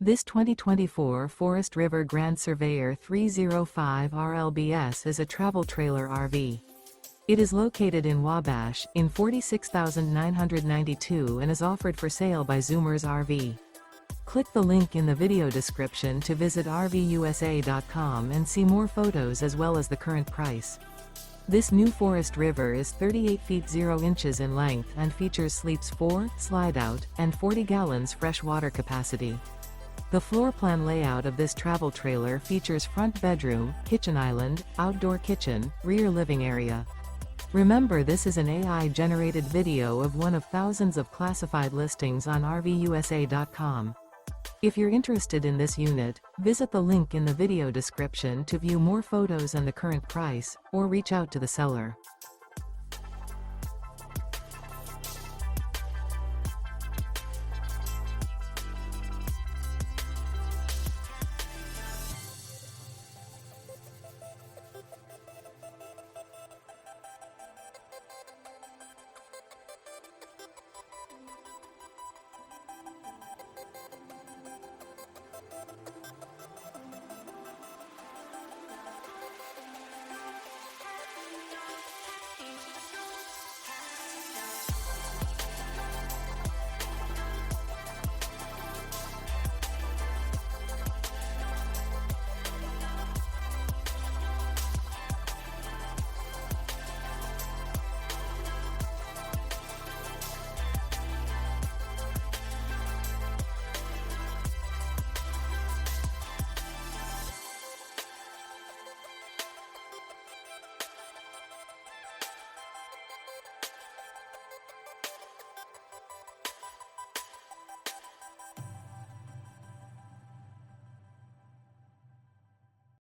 This 2024 Forest River Grand Surveyor 305 RLBS is a travel trailer RV. It is located in Wabash, in 46,992 and is offered for sale by Zoomers RV. Click the link in the video description to visit RVUSA.com and see more photos as well as the current price. This new Forest River is 38 feet 0 inches in length and features sleeps 4, slide-out, and 40 gallons fresh water capacity. The floor plan layout of this travel trailer features front bedroom, kitchen island, outdoor kitchen, rear living area. Remember, this is an AI-generated video of one of thousands of classified listings on RVUSA.com. If you're interested in this unit, visit the link in the video description to view more photos and the current price, or reach out to the seller.